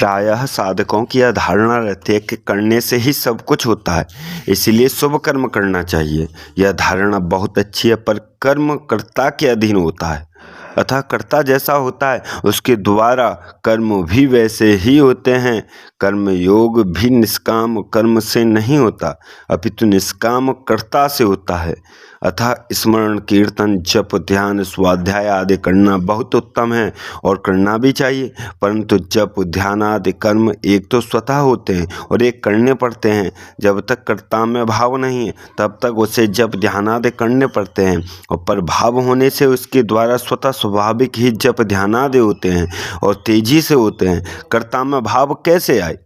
प्रायः साधकों की यह धारणा रहती है कि करने से ही सब कुछ होता है, इसीलिए शुभ कर्म करना चाहिए। यह धारणा बहुत अच्छी है, पर कर्म कर्ता के अधीन होता है, अतः कर्ता जैसा होता है उसके द्वारा कर्म भी वैसे ही होते हैं। कर्म योग भी निष्काम कर्म से नहीं होता, अपितु निष्काम कर्ता से होता है। अतः स्मरण कीर्तन जप ध्यान स्वाध्याय आदि करना बहुत उत्तम है और करना भी चाहिए, परंतु जप ध्यान आदि कर्म एक तो स्वतः होते हैं और एक करने पड़ते हैं। जब तक कर्ता में भाव नहीं है तब तक उसे जप ध्यान आदि करने पड़ते हैं, और पर भाव होने से उसके द्वारा स्वतः स्वाभाविक ही जप ध्यान आदि होते हैं और तेजी से होते हैं। कर्ता में भाव कैसे आए,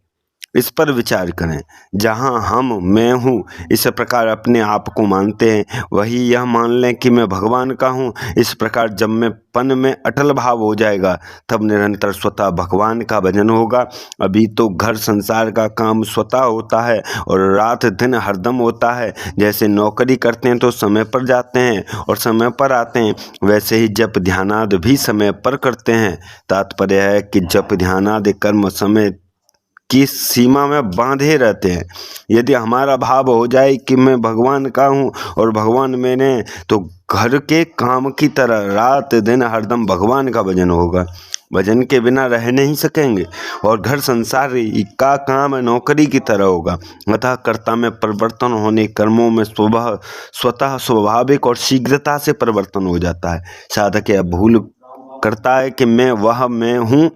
इस पर विचार करें। जहाँ हम मैं हूँ इस प्रकार अपने आप को मानते हैं, वही यह मान लें कि मैं भगवान का हूँ। इस प्रकार जब मैं पन में अटल भाव हो जाएगा तब निरंतर स्वतः भगवान का भजन होगा। अभी तो घर संसार का काम स्वतः होता है और रात दिन हरदम होता है। जैसे नौकरी करते हैं तो समय पर जाते हैं और समय पर आते हैं, वैसे ही जप ध्यानादि भी समय पर करते हैं। तात्पर्य है कि जप ध्यानादि कर्म समय की सीमा में बांधे रहते हैं। यदि हमारा भाव हो जाए कि मैं भगवान का हूँ और भगवान मैंने, तो घर के काम की तरह रात दिन हरदम भगवान का भजन होगा। भजन के बिना रह नहीं सकेंगे और घर संसार का काम नौकरी की तरह होगा। अतः कर्ता में परिवर्तन होने कर्मों में स्वतः स्वाभाविक और शीघ्रता से परिवर्तन हो जाता है। साधक यह भूल करता है कि मैं हूँ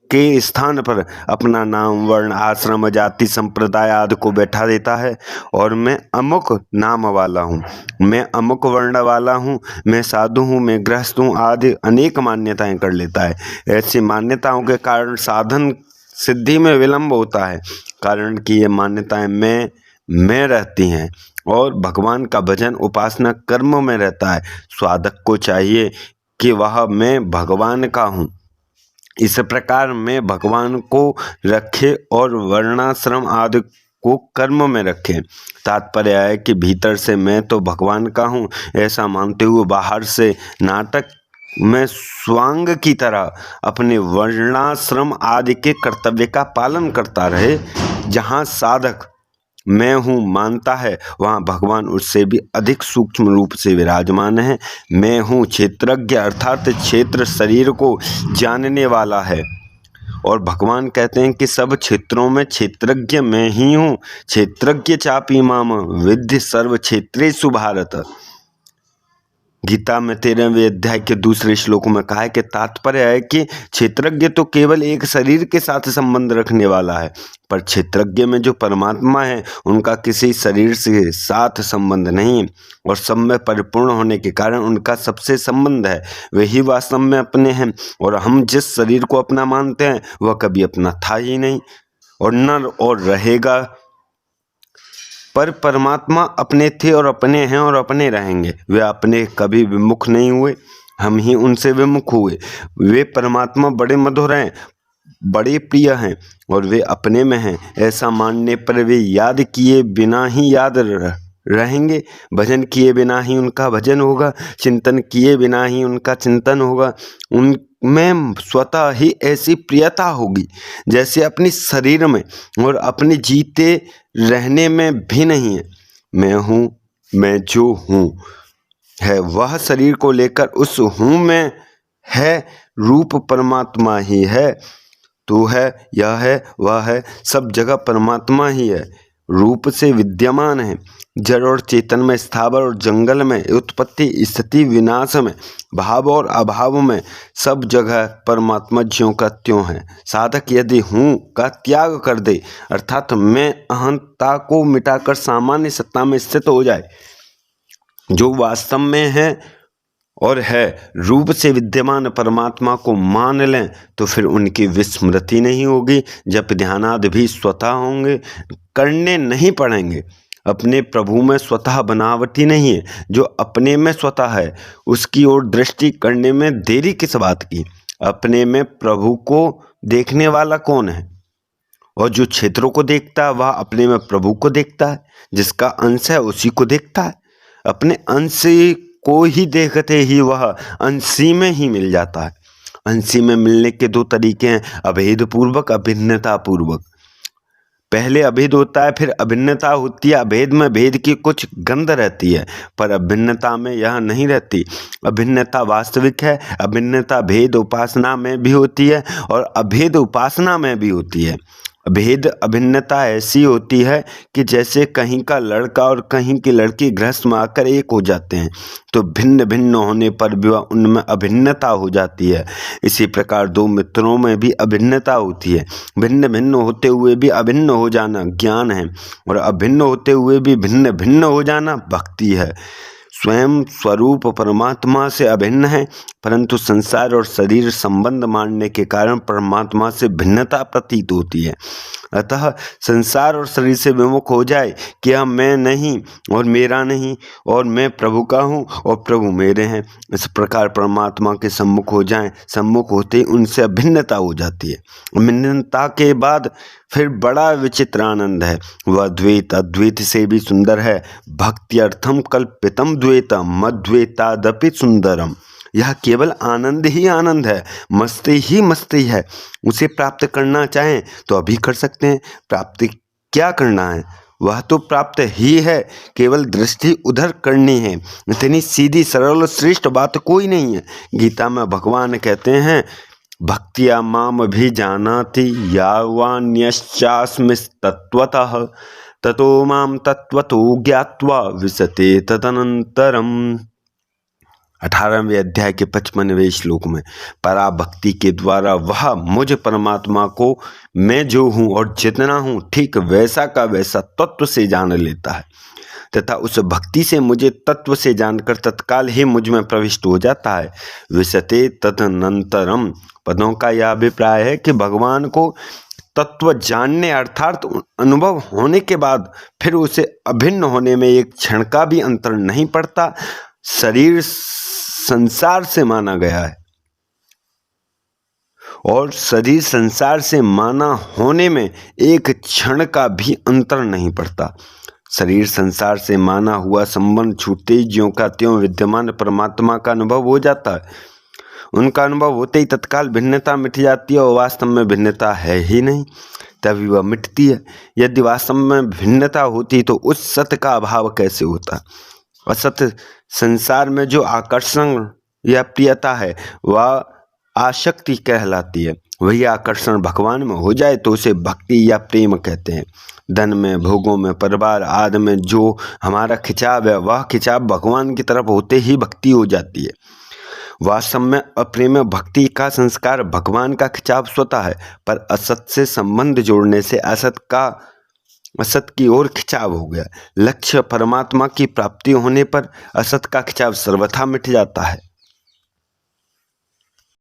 के स्थान पर अपना नाम वर्ण आश्रम जाति संप्रदाय आदि को बैठा देता है और मैं अमुक नाम वाला हूँ, मैं अमुक वर्ण वाला हूँ, मैं साधु हूँ, मैं गृहस्थ हूँ आदि अनेक मान्यताएं कर लेता है। ऐसी मान्यताओं के कारण साधन सिद्धि में विलंब होता है, कारण कि ये मान्यताएं मैं रहती हैं और भगवान का भजन उपासना कर्म में रहता है। साधक को चाहिए कि वह मैं भगवान का हूँ, इस प्रकार में भगवान को रखे और वर्णाश्रम आदि को कर्म में रखे। तात्पर्य है कि भीतर से मैं तो भगवान का हूँ ऐसा मानते हुए बाहर से नाटक में स्वांग की तरह अपने वर्णाश्रम आदि के कर्तव्य का पालन करता रहे। जहाँ साधक मैं हूँ मानता है वहाँ भगवान उससे भी अधिक सूक्ष्म रूप से विराजमान है। मैं हूँ क्षेत्रज्ञ अर्थात क्षेत्र शरीर को जानने वाला है, और भगवान कहते हैं कि सब क्षेत्रों में क्षेत्रज्ञ मैं ही हूँ। क्षेत्रज्ञ चापी माम विद्धि सर्व क्षेत्रेषु भारत। गीता में 13वें अध्याय के दूसरे श्लोक में कहा है कि तात्पर्य है कि क्षेत्रज्ञ तो केवल एक शरीर के साथ संबंध रखने वाला है, पर क्षेत्रज्ञ में जो परमात्मा है उनका किसी शरीर से साथ संबंध नहीं, और सब में परिपूर्ण होने के कारण उनका सबसे संबंध है। वही वास्तव में अपने हैं, और हम जिस शरीर को अपना मानते हैं वह कभी अपना था ही नहीं और न और रहेगा। पर परमात्मा अपने थे और अपने हैं और अपने रहेंगे। वे अपने कभी विमुख नहीं हुए, हम ही उनसे विमुख हुए। वे परमात्मा बड़े मधुर हैं, बड़े प्रिय हैं और वे अपने में हैं। ऐसा मानने पर वे याद किए बिना ही याद रहेंगे, भजन किए बिना ही उनका भजन होगा, चिंतन किए बिना ही उनका चिंतन होगा। उनमें स्वतः ही ऐसी प्रियता होगी जैसे अपने शरीर में और अपने जीते रहने में भी नहीं है। मैं हूँ, मैं जो हूँ है वह शरीर को लेकर उस हूँ में है, रूप परमात्मा ही है। तू है, यह है, वह है, सब जगह परमात्मा ही है, रूप से विद्यमान है। जड़ और चेतन में, स्थावर और जंगल में, उत्पत्ति स्थिति विनाश में, भाव और अभाव में, सब जगह परमात्मा ज्यों का त्यों है। साधक यदि हूँ का त्याग कर दे, अर्थात मैं अहंता को मिटाकर सामान्य सत्ता में स्थित हो जाए, जो वास्तव में है और है, रूप से विद्यमान परमात्मा को मान लें, तो फिर उनकी विस्मृति नहीं होगी। जप ध्यानादि भी स्वतः होंगे, करने नहीं पड़ेंगे। अपने प्रभु में स्वतः बनावटी नहीं है, जो अपने में स्वतः है उसकी ओर दृष्टि करने में देरी किस बात की। अपने में प्रभु को देखने वाला कौन है, और जो क्षेत्रों को देखता है वह अपने में प्रभु को देखता है, जिसका अंश है उसी को देखता है। अपने अंश को ही देखते ही वह अंशी में ही मिल जाता है। हंसी में मिलने के दो तरीके हैं, अभेद पूर्वक, अभिन्नता पूर्वक। पहले अभेद होता है, फिर अभिन्नता होती है। अभेद में भेद की कुछ गंध रहती है, पर अभिन्नता में यह नहीं रहती। अभिन्नता वास्तविक है। अभिन्नता भेद उपासना में भी होती है और अभेद उपासना में भी होती है। भेद अभिन्नता ऐसी होती है कि जैसे कहीं का लड़का और कहीं की लड़की गृहस्थ में आकर एक हो जाते हैं, तो भिन्न भिन्न होने पर भी उनमें अभिन्नता हो जाती है। इसी प्रकार दो मित्रों में भी अभिन्नता होती है। भिन्न भिन्न होते हुए भी अभिन्न हो जाना ज्ञान है, और अभिन्न होते हुए भी भिन्न भिन्न हो जाना भक्ति है। स्वयं स्वरूप परमात्मा से अभिन्न है, परंतु संसार और शरीर संबंध मानने के कारण परमात्मा से भिन्नता प्रतीत होती है। अतः संसार और शरीर से विमुख हो जाए कि हम मैं नहीं और मेरा नहीं, और मैं प्रभु का हूँ और प्रभु मेरे हैं, इस प्रकार परमात्मा के सम्मुख हो जाएं। सम्मुख होते ही उनसे अभिन्नता हो जाती है। अभिन्नता के बाद फिर बड़ा विचित्र आनंद है, वह द्वैत अद्वैत से भी सुंदर है। भक्त्यर्थम कल्पितम द्वैतम मद्वैतादपि सुंदरम। यह केवल आनंद ही आनंद है, मस्ती ही मस्ती है। उसे प्राप्त करना चाहें तो अभी कर सकते हैं। प्राप्ति क्या करना है, वह तो प्राप्त ही है, केवल दृष्टि उधर करनी है। इतनी सीधी सरल और श्रेष्ठ बात कोई नहीं है। गीता में भगवान कहते हैं, भक्तिया माम भी जानाति यावान्यश्चास्मिस्तत्त्वतः ततो माम तत्त्वतो ज्ञात्वा विशते तदनंतरम। 18वें अध्याय के 55वें श्लोक में पराभक्ति के द्वारा वह मुझ परमात्मा को मैं जो हूँ और जितना हूँ ठीक वैसा का वैसा तत्व से जान लेता है, तथा उस भक्ति से मुझे तत्व से जानकर तत्काल ही मुझ में प्रविष्ट हो जाता है। विशते तदनंतरम पदों का यह अभिप्राय है कि भगवान को तत्व जानने अर्थात अनुभव होने के बाद फिर उसे अभिन्न होने में एक क्षण का भी अंतर नहीं पड़ता। शरीर संसार से माना गया है और शरीर संसार से माना होने में एक क्षण का भी अंतर नहीं पड़ता। शरीर संसार से माना हुआ संबंध छूटते ही ज्यों का त्यों विद्यमान परमात्मा का अनुभव हो जाता है। उनका अनुभव होते ही तत्काल भिन्नता मिट जाती है और वास्तव में भिन्नता है ही नहीं, तभी वह मिटती है। यदि वास्तव में भिन्नता होती तो उस सत्य का अभाव कैसे होता। असत्य संसार में जो आकर्षण या प्रियता है वह आसक्ति कहलाती है। वही आकर्षण भगवान में हो जाए तो उसे भक्ति या प्रेम कहते हैं। धन में, भोगों में, परिवार आदि में जो हमारा खिंचाव है वह खिंचाव भगवान की तरफ होते ही भक्ति हो जाती है। वास्तव में अप्रेम भक्ति का संस्कार भगवान का खिंचाव स्वतः है, पर असत से संबंध जोड़ने से असत की ओर खिंचाव हो गया। लक्ष्य परमात्मा की प्राप्ति होने पर असत का खिंचाव सर्वथा मिट जाता है।